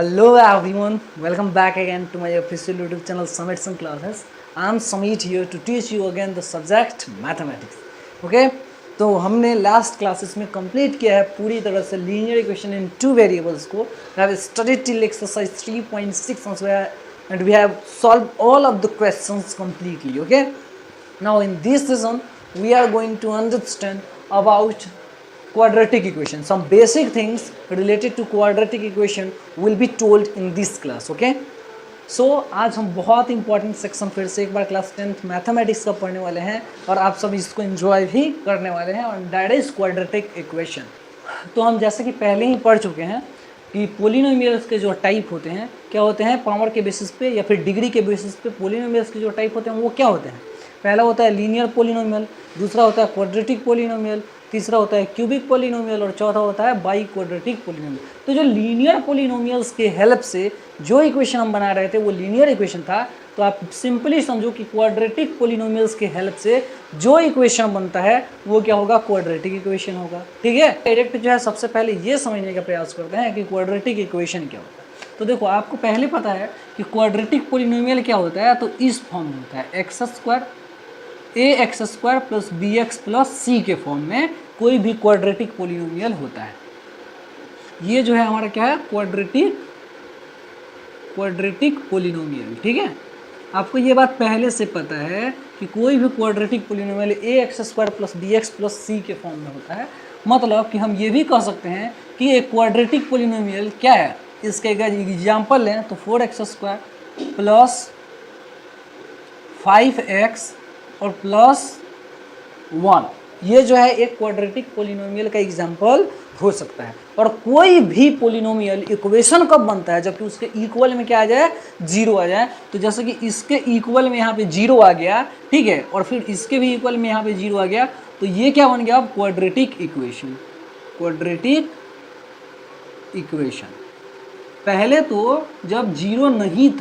Hello everyone, welcome back again to my official YouTube channel Summits and Classes. I am Samit here to teach you again the subject mathematics. Okay? तो हमने last classes में complete किया है पूरी तरह से linear equation in two variables को. We have studied till exercise 3.6 and we have solved all of the questions completely. Okay? Now in this session we are going to understand about quadratic equation. Some basic things related to quadratic equation will be told in this class. Okay? सो आज हम बहुत important section फिर से एक बार class 10th mathematics का पढ़ने वाले हैं और आप सब इसको एंजॉय भी करने वाले हैं. और दैट इज क्वाड्रेटिक इक्वेशन. तो हम जैसे कि पहले ही पढ़ चुके हैं कि पोलिनोमियल्स के जो टाइप होते हैं क्या होते हैं, पावर के बेसिस पे या फिर डिग्री के बेसिस पे पोलिनोमियल्स के जो टाइप होते हैं वो क्या होते हैं. पहला होता है लीनियर पोलिनोमियल, दूसरा होता है क्वाड्रेटिक पोलिनोमियल, तीसरा होता है क्यूबिक पोलिनोमियल और चौथा होता है बाई क्वाड्रेटिक पोलिनोमियल. तो जो लीनियर पोलिनोमियल्स के हेल्प से जो इक्वेशन हम बना रहे थे वो लीनियर इक्वेशन था. तो आप सिंपली समझो कि क्वाड्रेटिक पोलिनोमियल्स के हेल्प से जो इक्वेशन बनता है वो क्या होगा, क्वाड्रेटिक इक्वेशन होगा. ठीक है. डायरेक्ट जो है सबसे पहले ये समझने का प्रयास करते हैं कि क्वाड्रेटिक इक्वेशन क्या होता है. तो देखो आपको पहले पता है कि क्वाड्रेटिक पोलिनोमियल क्या होता है. तो इस फॉर्म में होता है x square ax² plus bx plus c के फॉर्म में कोई भी क्वाड्रेटिक पोलिनोमियल होता है. ये जो है हमारा क्या है, क्वाड्रेटिक पोलिनोमियल. ठीक है. आपको ये बात पहले से पता है कि कोई भी quadratic polynomial ax² plus bx plus c के फॉर्म में होता है. मतलब कि हम ये भी कह सकते हैं कि एक क्वाड्रेटिक पोलिनोमियल क्या है. इसका एक एग्जाम्पल लें तो 4x² प्लस 5x और प्लस 1, ये जो है एक क्वाड्रेटिक पोलिनोमियल का एग्जाम्पल हो सकता है. और कोई भी पोलिनोमियल इक्वेशन कब बनता है, जबकि उसके इक्वल में क्या आ जाए, जीरो आ जाए. तो जैसे कि इसके इक्वल में यहाँ पे जीरो आ गया, ठीक है, और फिर इसके भी इक्वल में यहाँ पे जीरो आ गया, तो ये क्या बन गया, क्वाड्रेटिक इक्वेशन. Quadratic equation. पहले तो जब जीरो नहीं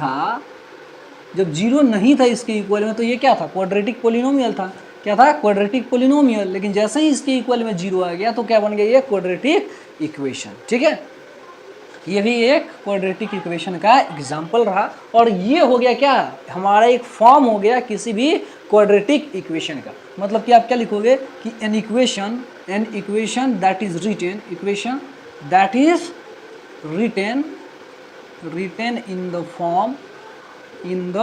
था इसके इक्वल में, तो ये क्या था, क्वाड्रेटिक पोलिनोमियल था. क्या था, क्वाड्रेटिक पोलिनोमियल. लेकिन जैसे ही इसके इक्वल में जीरो आ गया तो क्या बन गया, ये क्वाड्रेटिक इक्वेशन. ठीक है. ये भी एक क्वाड्रेटिक इक्वेशन का एग्जांपल रहा. और ये हो गया क्या, हमारा एक फॉर्म हो गया किसी भी क्वाड्रेटिक इक्वेशन का. मतलब कि आप क्या लिखोगे कि an equation that is written in the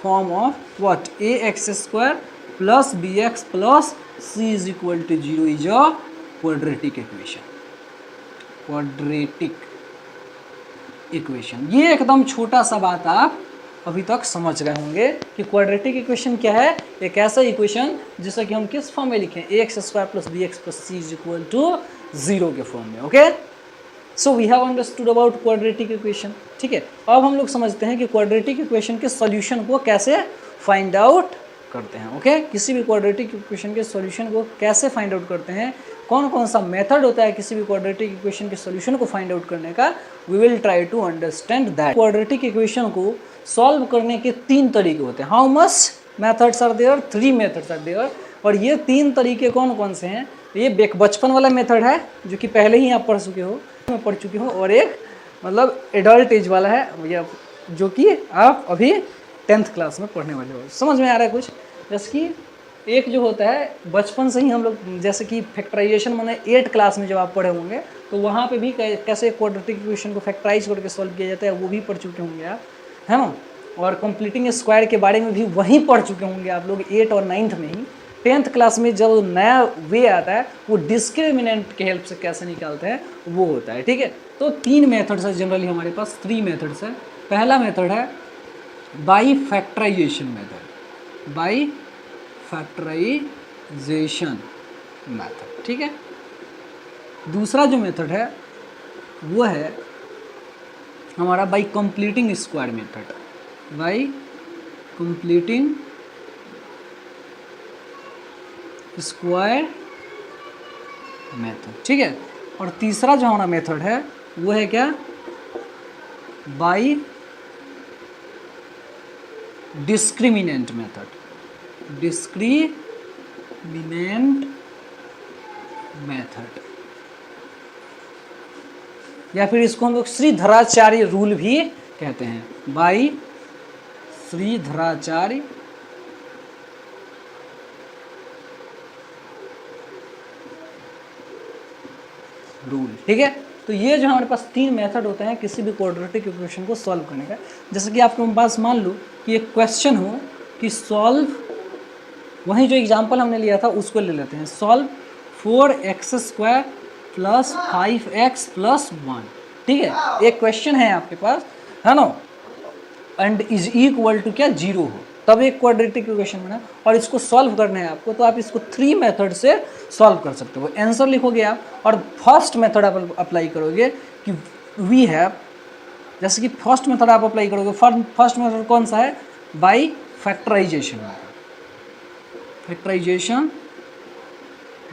form of what, ax² plus bx plus c is equal to 0 is a quadratic equation. ये एकदम छोटा सा बात आप अभी तक समझ रहे होंगे कि क्वाड्रेटिक इक्वेशन क्या है. एक ऐसा इक्वेशन जिसे कि हम किस फॉर्म में लिखें, ax² plus bx plus c is equal to 0 के फॉर्म में. Okay. So we have understood about quadratic equation. ठीक है. अब हम लोग समझते हैं कि क्वाड्रेटिक इक्वेशन के सॉल्यूशन को कैसे फाइंड आउट करते हैं. ओके. किसी भी क्वाड्रेटिक इक्वेशन के सॉल्यूशन को कैसे फाइंड आउट करते हैं, कौन कौन सा मेथड होता है किसी भी क्वाड्रेटिक इक्वेशन के सॉल्यूशन को फाइंड आउट करने का, we will try to understand that. Quadratic equation को सॉल्व करने के 3 तरीके होते हैं. How much methods are there, 3 methods are there. और ये 3 तरीके कौन कौन से हैं, ये बचपन वाला मेथड है जो कि पहले ही आप पढ़ चुके हो, और एक मतलब एडल्ट एज वाला है या जो कि आप अभी 10th क्लास में पढ़ने वाले हो. समझ में आ रहा है कुछ. जैसे कि एक जो होता है बचपन से ही हम लोग, जैसे कि फैक्टराइजेशन मैंने 8th क्लास में जब आप पढ़े होंगे तो वहाँ पे भी कैसे क्वाड्रेटिक इक्वेशन को फैक्टराइज करके सॉल्व किया जाता है वो भी पढ़ चुके होंगे आप, है ना. और कंप्लीटिंग स्क्वायर के बारे में भी वहीं पढ़ चुके होंगे आप लोग 8th और 9th में ही. 10th क्लास में जब नया वे आता है वो डिस्क्रिमिनेंट के हेल्प से कैसे निकालते हैं वो होता है. ठीक है. तो 3 मेथड्स है जनरली हमारे पास, 3 मेथड्स है. पहला मेथड है बाई फैक्टराइजेशन मेथड. ठीक है. दूसरा जो मेथड है वो है हमारा by completing square method, square method. ठीक है. और तीसरा जो हमारा मेथड है वो है क्या, बाई डिस्क्रिमिनेंट मेथड. या फिर इसको हम लोग श्रीधराचार्य रूल भी कहते हैं, बाई श्रीधराचार्य रूल। ठीक है, तो ये जो हमारे पास 3 मेथड होते हैं किसी भी क्वाड्रेटिक इक्वेशन को सॉल्व करने का। जैसे कि आपके पास मान लो कि एक क्वेश्चन हो कि सॉल्व, वही जो एग्जांपल हमने लिया था उसको ले लेते हैं, सॉल्व 4x² + 5x + 1। ठीक है, एक क्वेश्चन है आपके पास, है ना, एंड इज इक्वल टू क्या 0 हो, तब एक क्वाड्रेटिक इक्वेशन बना और इसको सॉल्व करना है आपको, तो आप इसको 3 मेथड से सॉल्व कर सकते हो। आंसर लिखोगे आप और फर्स्ट मेथड आप अप्लाई करोगे कि वी हैव, जैसे कि फर्स्ट मेथड आप अप्लाई करोगे, फर्स्ट मेथड कौन सा है, by factorization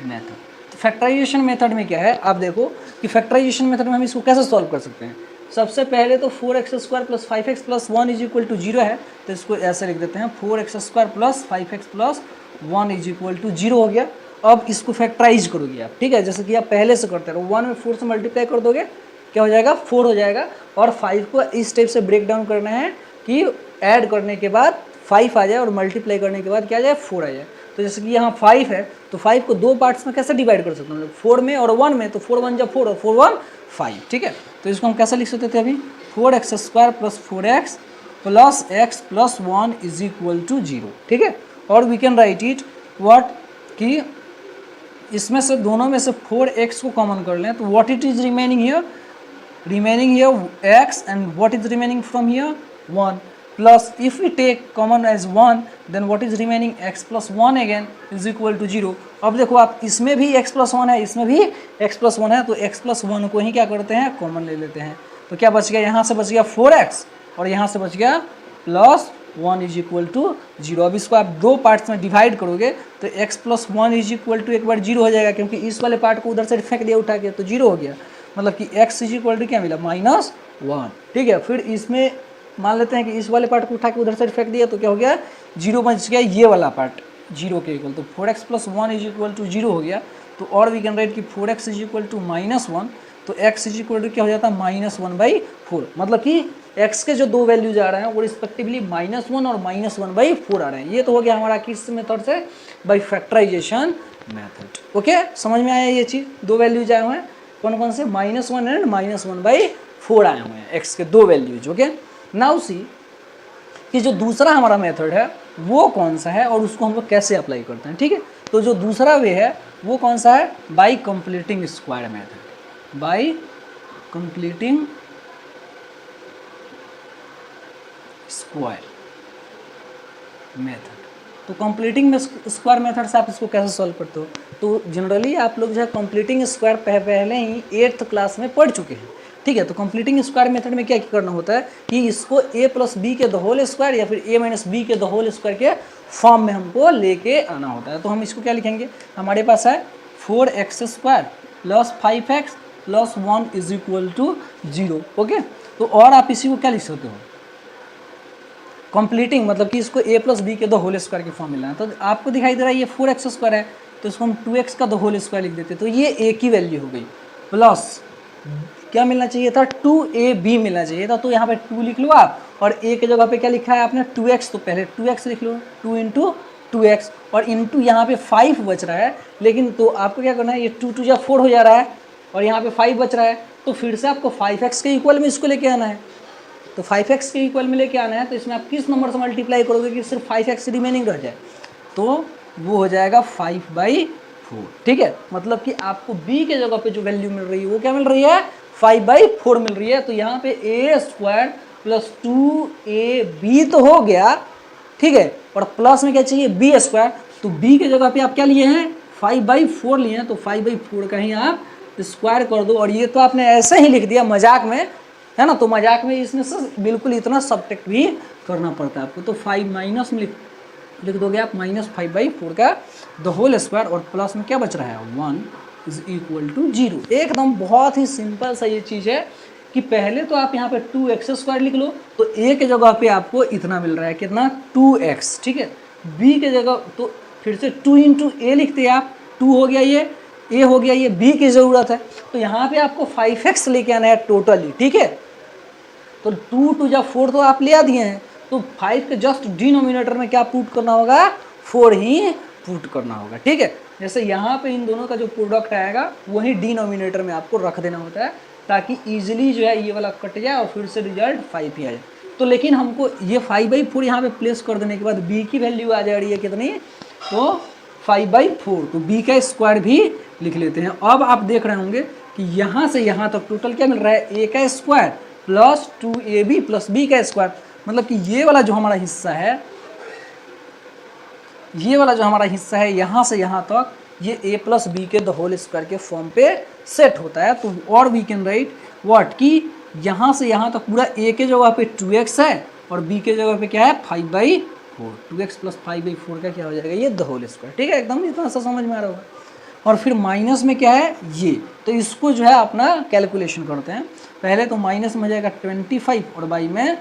method. Factorization method में क्या है, आप देखो कि फैक्टराइजेशन मेथड में हम इसको कैसे सॉल्व कर सकते हैं। सबसे पहले तो 4x² + 5x + 1 = 0 है, तो इसको ऐसे लिख देते हैं 4x² + 5x + 1 = 0 हो गया। अब इसको फैक्टराइज करोगे आप, ठीक है, जैसे कि आप पहले से करते रहो, 1 में 4 से मल्टीप्लाई कर दोगे, क्या हो जाएगा 4 हो जाएगा। और 5 को इस टाइप से ब्रेक डाउन करना है कि ऐड करने के बाद 5 आ जाए और मल्टीप्लाई करने के बाद क्या आ जाए 4 आ जाए। तो जैसे कि यहाँ 5 है तो 5 को 2 पार्ट्स में कैसे डिवाइड कर सकते हैं, मतलब 4 में और 1 में, तो 4 1 जब 4 और 4 1 5। ठीक है, तो इसको हम कैसे लिख सकते थे अभी, 4x² + 4x + x + 1 = 0। ठीक है, और we can write it what, कि इसमें से दोनों में से 4x को कॉमन कर लें, तो what it is remaining here x, and what is remaining from here 1, plus if we take common as 1 then what is remaining x + 1 again = 0। अब देखो आप, इसमें भी x + 1 है, इसमें भी x + 1 है, तो x + 1 को ही क्या करते हैं, कॉमन ले लेते हैं। तो क्या बच गया, यहाँ से बच गया 4x और यहाँ से बच गया +1 = 0। अब इसको आप 2 पार्ट्स में डिवाइड करोगे तो x + 1 = एक बार 0 हो जाएगा, क्योंकि इस वाले पार्ट को उधर से फेंक दिया उठा के, तो 0 हो गया, मतलब कि x = क्या मिला -1। ठीक है, फिर इसमें मान लेते हैं कि इस वाले पार्ट को उठा के उधर से फेंक दिया, तो क्या हो गया 0 बच गया, ये वाला पार्ट 0 के इक्वल, तो 4x + 1 = 0 हो गया। तो और वी कैन राइट कि 4x = -1, तो x = क्या हो जाता है -1/4, मतलब कि x के जो 2 वैल्यूज आ रहे हैं वो रिस्पेक्टिवली -1 और -1/4 आ रहे हैं। ये तो हो गया हमारा किस मेथड से, बाई फैक्टराइजेशन मेथड। ओके, समझ में आया ये चीज़, 2 वैल्यूज आए हुए हैं, कौन कौन से, -1 एंड -1/4 आए हुए हैं x के 2 वैल्यूज। ओके, नाउ सी कि जो दूसरा हमारा मेथड है वो कौन सा है और उसको हम लोग कैसे अप्लाई करते हैं। ठीक है, तो जो दूसरा वे है वो कौन सा है, by completing square method, by completing square method. तो कंप्लीटिंग स्क्वायर मेथड से आप इसको कैसे सॉल्व करते हो, तो जनरली आप लोग जो है कंप्लीटिंग स्क्वायर पहले ही 8th क्लास में पढ़ चुके हैं। ठीक है, तो कंप्लीटिंग स्क्वायर मेथड में क्या करना होता है कि इसको a + b के होल स्क्वायर या फिर a - b के होल स्क्वायर के फॉर्म में हमको लेके आना होता है। तो हम इसको क्या लिखेंगे, हमारे पास है 4x² + 5x + 1 = 0। ओके, तो और आप इसी को क्या लिख सकते हो, कंप्लीटिंग, मतलब कि इसको a + b के होल स्क्वायर के फॉर्म में लाना। तो आपको दिखाई दे रहा है ये 4x² है, तो इसको हम 2x का होल स्क्वायर लिख देते, तो ये a की वैल्यू हो गई, प्लस क्या मिलना चाहिए था, 2ab मिलना चाहिए था, तो यहाँ पे 2 लिख लो आप, और a के जगह पे क्या लिखा है आपने 2x, तो पहले 2x लिख लो, 2 × 2x, और इंटू यहाँ पे 5 बच रहा है, लेकिन तो आपको क्या करना है, ये 2 × 2 = 4 हो जा रहा है और यहाँ पे 5 बच रहा है, तो फिर से आपको 5x के इक्वल में इसको लेके आना है। तो 5x के इक्वल में लेके आना है, तो इसमें आप किस नंबर से मल्टीप्लाई करोगे कि सिर्फ 5x रिमेनिंग रह जाए, तो वो हो जाएगा 5/4। ठीक है, मतलब कि आपको b के जगह पे जो वैल्यू मिल रही है वो क्या मिल रही है, 5/4 मिल रही है। तो यहाँ पे a² + 2ab तो हो गया, ठीक है, और प्लस में क्या चाहिए b², तो b के जगह पे आप क्या लिए हैं 5/4 लिए हैं, तो 5/4 का ही आप स्क्वायर कर दो। और ये तो आपने ऐसे ही लिख दिया मजाक में, है ना, तो मजाक में इसमें से बिल्कुल इतना सब्ट्रैक्ट भी करना पड़ता है आपको, तो 5 माइनस में लिख दोगे आप -5/4 का होल स्क्वायर, और प्लस में क्या बच रहा है 1 = 0। एकदम बहुत ही सिंपल सा ये चीज़ है कि पहले तो आप यहाँ पे 2x² लिख लो, तो a के जगह पे आपको इतना मिल रहा है, कितना 2x। ठीक है, b के जगह तो फिर से 2 × a लिखते हैं आप, 2 हो गया ये, ए हो गया, ये बी की ज़रूरत है, तो यहाँ पे आपको 5x लेके आना है टोटली, ठीक है। तो 2 2 जा 4 तो आप ले आ दिए हैं, तो 5 के जस्ट डिनोमिनेटर में क्या पुट करना होगा, 4 ही पुट करना होगा, ठीक है। जैसे यहाँ पे इन दोनों का जो प्रोडक्ट आएगा वही डिनोमिनेटर में आपको रख देना होता है, ताकि ईजिली जो है ये वाला कट जाए और फिर से रिजल्ट 5 ही आ जाए। तो लेकिन हमको ये 5/4 यहाँ पे प्लेस कर देने के बाद b की वैल्यू आ जा रही है कितनी, तो 5/4, तो b का स्क्वायर भी लिख लेते हैं। अब आप देख रहे होंगे कि यहाँ से यहाँ तक टोटल क्या मिल रहा है, a का square plus 2ab plus b का स्क्वायर, मतलब कि ये वाला जो हमारा हिस्सा है, ये वाला जो हमारा हिस्सा है यहाँ से यहाँ तक ये a प्लस बी के द होल स्क्वायर के फॉर्म पे सेट होता है। तो और वी कैन राइट व्हाट कि यहाँ से यहाँ तक पूरा a के जगह पे 2x है और b के जगह पे क्या है 5/4, 2x प्लस 5/4 का क्या हो जाएगा, ये द होल स्क्वायर, ठीक है। एकदम इतना सा समझ में आ रहा होगा। और फिर माइनस में क्या है ये, तो इसको जो है अपना कैलकुलेशन करते हैं। पहले तो माइनस में जाएगा 25 और बाई में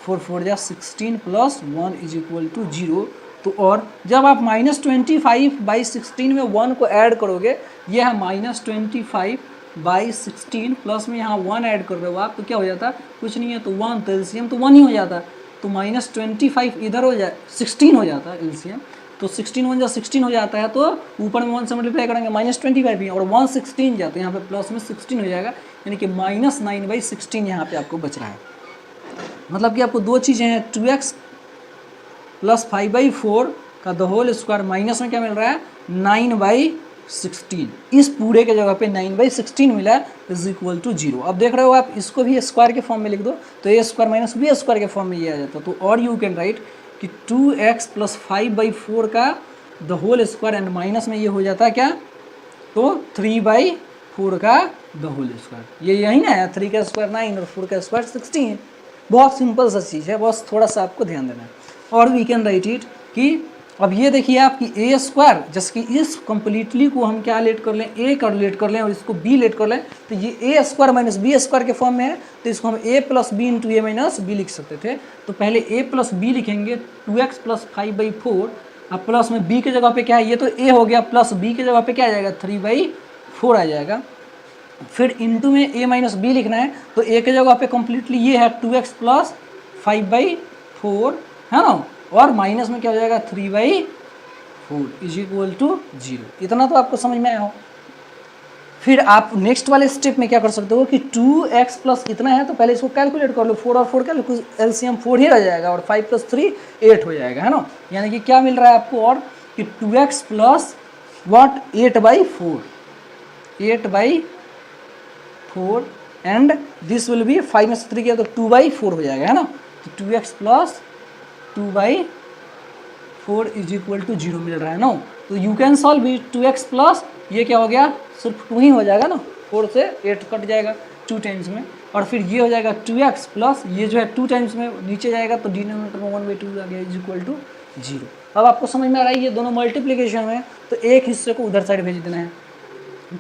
4 4 जा 16 प्लस 1 इज इक्वल टू 0। तो और जब आप -25/16 में 1 को ऐड करोगे, ये है -25/16 प्लस में यहाँ 1 ऐड कर रहे हो आप, तो क्या हो जाता, कुछ नहीं है तो 1, तो एलसीएम तो 1 ही हो जाता। तो -25 इधर हो जाए 16 हो जाता है एलसीएम, तो 16 1 जा 16 हो जाता है, तो ऊपर में 1 से मल्टीप्लाई करेंगे -25 ही, और 1 16 जाता है, यहाँ पे प्लस में 16 हो जाएगा, यानी कि -9/16 यहाँ पे आपको बच रहा है। मतलब कि आपको दो चीज़ें हैं, 2x प्लस 5/4 का द होल स्क्वायर माइनस में क्या मिल रहा है 9/16, इस पूरे के जगह पे 9/16 मिला है इज इक्वल टू 0। अब देख रहे हो आप, इसको भी स्क्वायर के फॉर्म में लिख दो, तो a square minus B square के फॉर्म में ये आ जाता। तो और यू कैन राइट कि 2x प्लस 5/4 का the whole square and minus में ये हो जाता है क्या, तो 3/4 का द होल स्क्वायर, ये यही ना है, 3 का स्क्वायर 9 और 4 का स्क्वायर 16। बहुत सिंपल सा चीज़ है, बस थोड़ा सा आपको ध्यान देना है। और वी कैन राइट इट कि अब ये देखिए आपकी ए स्क्वायर, जैसे कि इस कंप्लीटली को हम क्या लेट कर लें, ए कर लेट कर लें और इसको बी लेट कर लें, तो ये ए स्क्वायर माइनस बी स्क्वायर के फॉर्म में है, तो इसको हम ए प्लस बी इंटू ए माइनस बी लिख सकते थे। तो पहले ए प्लस बी लिखेंगे, 2x प्लस 5/4, अब प्लस में बी के जगह पे क्या है, ये तो ए हो गया, प्लस बी के जगह पे क्या आ जाएगा 3/4 आ जाएगा। फिर इंटू में ए माइनस बी लिखना है, तो ए के जगह पे कम्प्लीटली ये है 2x प्लस 5/4 है ना, और माइनस में क्या हो जाएगा 3/4 इज इक्वल टू 0। इतना तो आपको समझ में आया हो। फिर आप नेक्स्ट वाले स्टेप में क्या कर सकते हो कि 2x प्लस इतना है, तो पहले इसको कैलकुलेट कर लो, 4 और 4 का एलसीएम 4 ही रह जाएगा, और 5 + 3 8 हो जाएगा, है ना। यानी कि क्या मिल रहा है आपको, और कि 2x plus what 8/4 and this will be 5 में से 3 किया तो 2/4 हो जाएगा, है ना। तो 2x plus 2/4 is equal to 0 मिल रहा है ना। तो you can solve it, 2x plus ये क्या हो गया, सिर्फ 2 ही हो जाएगा ना, 4 से 8 कट जाएगा 2 टाइम्स में, और फिर ये हो जाएगा 2x प्लस ये जो है 2 टाइम्स में नीचे जाएगा, तो डिनोमिनेटर में 1/2 आ गया इज इक्वल टू 0। अब आपको समझ में आ रहा है, ये दोनों मल्टीप्लीकेशन में, तो एक हिस्से को उधर साइड भेज देना है।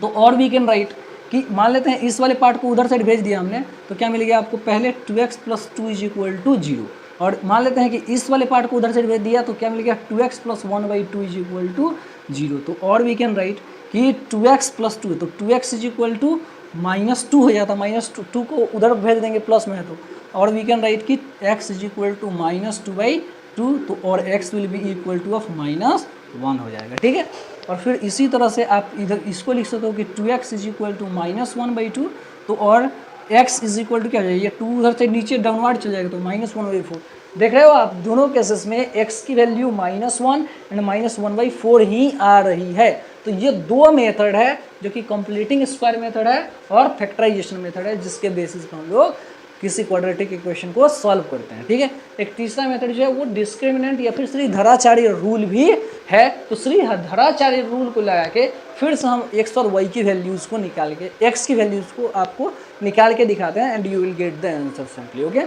तो और वी कैन राइट कि मान लेते हैं इस वाले पार्ट को उधर साइड भेज दिया हमने, तो क्या मिलेगा आपको, पहले 2x plus 2 is equal to 0, और मान लेते हैं कि इस वाले पार्ट को उधर साइड भेज दिया, तो क्या मिलेगा 2x plus 1/2 is equal to 0। तो और वी कैन राइट कि 2x प्लस 2, तो 2x इज इक्वल टू -2 हो जाता, -2 को उधर भेज देंगे प्लस में है तो, और वी कैन राइट कि x इज इक्वल टू -2/2, तो और x will be equal two of -1 हो जाएगा, ठीक है। और फिर इसी तरह से आप इधर इसको लिख सकते हो कि 2x इज इक्वल टू -1/2, तो और x इज इक्वल टू क्या हो जाएगा, ये 2 उधर से नीचे डाउनवर्ड चल जाएगा, तो -1/4। देख रहे हो आप, दोनों केसेस में x की वैल्यू -1 एंड -1/4 ही आ रही है। तो ये दो मेथड है जो कि कंप्लीटिंग स्क्वायर मेथड है और फैक्टराइजेशन मेथड है, जिसके बेसिस पर हम लोग किसी क्वाड्रेटिक इक्वेशन को सॉल्व करते हैं, ठीक है। एक तीसरा मेथड जो है वो डिस्क्रिमिनेंट या फिर श्रीधराचार्य रूल भी है। तो श्रीधराचार्य रूल को लगा के फिर से हम x और y की वैल्यूज़ को निकाल के, x की वैल्यूज़ को आपको निकाल के दिखाते हैं, and you will get the answer simply, okay.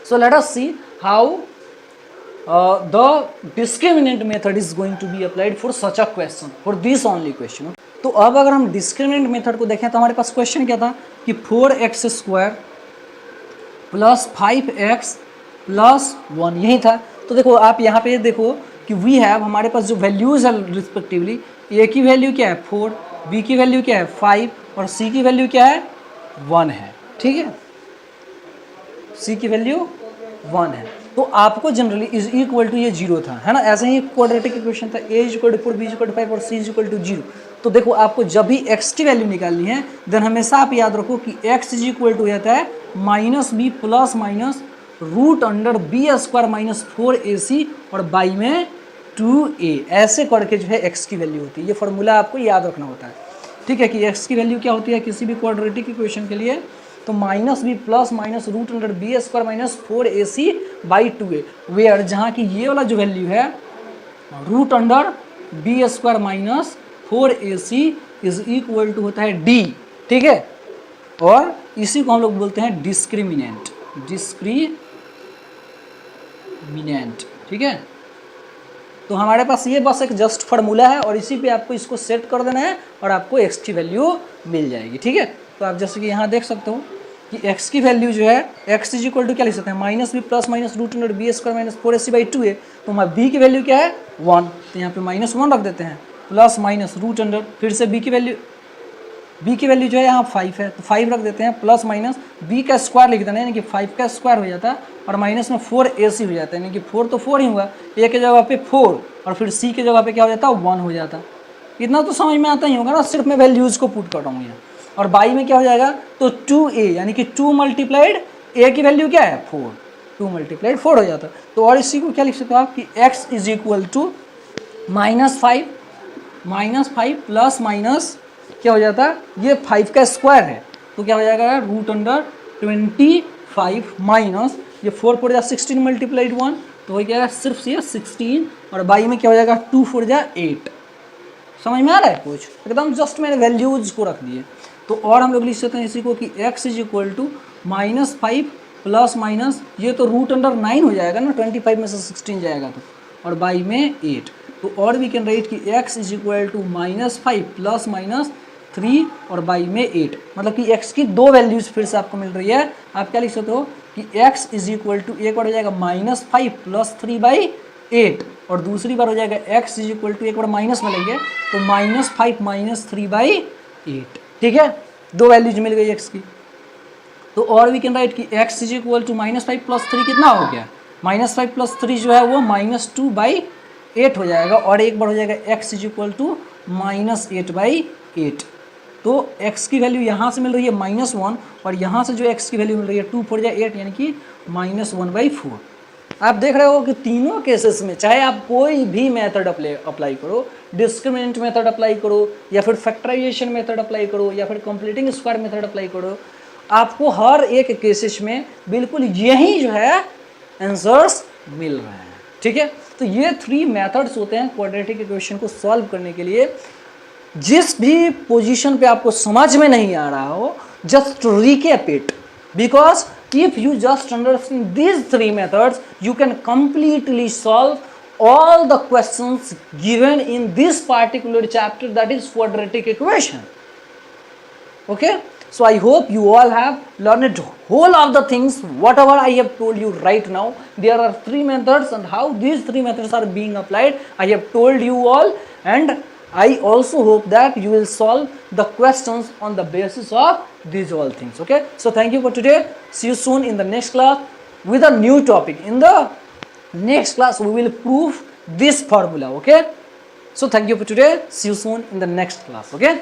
So let us see how the discriminant method is going to be applied for such a question, for this only question। तो अब अगर हम discriminant मेथड को देखें, तो हमारे पास question क्या था कि 4x² प्लस 5x प्लस 1 यही था। तो देखो आप यहाँ पे देखो कि कि वी हैव, हमारे पास जो वैल्यूज़ है रिस्पेक्टिवली, ए की वैल्यू क्या है 4, बी की वैल्यू क्या है 5 और सी की वैल्यू क्या है 1 है। ठीक है, सी की वैल्यू 1 है। तो आपको जनरली इज इक्वल टू ये 0 था, है ना, ऐसे ही क्वाड्रेटिक इक्वेशन था, A is equal to 4, B is equal to 5 और सी इज इक्वल टू 0। तो देखो आपको जब भी एक्स की वैल्यू निकालनी है देन हमेशा आप याद रखो कि एक्स इज इक्वल टू रहता है minus B plus minus root under B square minus 4ac और बाई में 2a, ऐसे करके जो है एक्स की वैल्यू होती है। ये फॉर्मूला आपको याद रखना होता है। ठीक है, कि एक्स की वैल्यू क्या होती है किसी भी क्वाड्रेटिक इक्वेशन के लिए, तो minus B plus minus root under B square minus 4ac by 2a, where जहाँ की ये वाला जो वैल्यू है root under B square minus 4ac is equal to होता है d। ठीक है, और इसी को हम लोग बोलते हैं डिस्क्रिमिनेंट, डिस्क्रिमिनेंट। ठीक है, तो हमारे पास ये बस एक जस्ट फार्मूला है और इसी पे आपको इसको सेट कर देना है और आपको x की वैल्यू मिल जाएगी। ठीक है, तो आप जैसे कि यहाँ देख सकते हो कि x की वैल्यू जो है x इज इक्वल टू क्या लिख सकते हैं minus B plus minus root under B square minus 4ac by 2a। तो हमारे b की वैल्यू क्या है 1, तो यहाँ पे -1 रख देते हैं प्लस माइनस रूट अंडर, फिर से b की वैल्यू जो है यहाँ 5 है तो 5 रख देते हैं प्लस माइनस b का स्क्वायर लिख देना है, यानी कि 5 का स्क्वायर हो जाता है और माइनस में 4ac हो जाता है, यानी कि 4 तो 4 ही हुआ, a के जगह पे 4 और फिर c के जगह पे क्या हो जाता है 1 हो जाता है। इतना तो समझ में आता ही होगा ना, सिर्फ मैं वैल्यूज़ को पुट कर रहा हूँ यहाँ। और बाई में क्या हो जाएगा तो 2a, यानी कि 2 मल्टीप्लाइड a की वैल्यू क्या है 4, 2 मल्टीप्लाइड 4 हो जाता है। तो और इसी को क्या लिख सकते हो आप कि x is equal to -5 plus minus क्या हो जाता है ये 5 का स्क्वायर है तो क्या हो जाएगा रूट अंडर 25 माइनस ये 4 4 जा 16 मल्टीप्लाइड 1 तो हो गया सिर्फ ये 16 और बाई में क्या हो जाएगा 2 4 जा 8। समझ में आ रहा है कुछ, एकदम जस्ट मैंने वैल्यूज को रख दिए। तो और हम लोग लिख सकते हैं इसी को कि x is equal to -5 plus minus ये तो रूट अंडर 9 हो जाएगा ना, 25 में से 16 जाएगा तो, और बाई में 8। तो और वी कैन राइट कि x is equal to -5 plus minus 3 और बाई में 8, मतलब कि x की दो वैल्यूज फिर से आपको मिल रही है। आप क्या लिख सकते हो कि x इज इक्वल टू एक बार हो जाएगा -5 प्लस 3 बाई 8 और दूसरी बार हो जाएगा x इज इक्वल टू एक बार माइनस में लेंगे तो -5 माइनस 3 बाई 8। ठीक है, दो वैल्यूज मिल गई x की। तो और वी कैन राइट कि x is equal to -5 plus 3 कितना हो गया, -5 प्लस 3 जो है वो -2 बाई 8 हो जाएगा और एक बार हो जाएगा x is equal to -8 by 8। तो x की वैल्यू यहाँ से मिल रही है -1 और यहाँ से जो x की वैल्यू मिल रही है 2 4 जा 8 यानी कि -1/4। आप देख रहे हो कि तीनों केसेस में चाहे आप कोई भी मेथड अप्लाई करो, डिस्क्रिमिनेंट मेथड अप्लाई करो या फिर फैक्टराइजेशन मेथड अप्लाई करो या फिर कंप्लीटिंग स्क्वायर मेथड अप्लाई करो, आपको हर एक केसेस में बिल्कुल यही जो है आंसर्स मिल रहे हैं। ठीक है, तो ये 3 मेथड्स होते हैं क्वाड्रेटिक इक्वेशन को सॉल्व करने के लिए। जिस भी पोजीशन पे आपको समझ में नहीं आ रहा हो just recap it, because if you just understand these 3 methods you can completely solve all the questions given in this particular chapter, that is quadratic equation. Okay, so I hope you all have learned whole of the things whatever I have told you right now. There are 3 methods and how these 3 methods are being applied I have told you all, and I also hope that you will solve the questions on the basis of these all things. Okay, so thank you for today. See you soon in the next class with a new topic. In the next class we will prove this formula. Okay, so thank you for today. See you soon in the next class. Okay.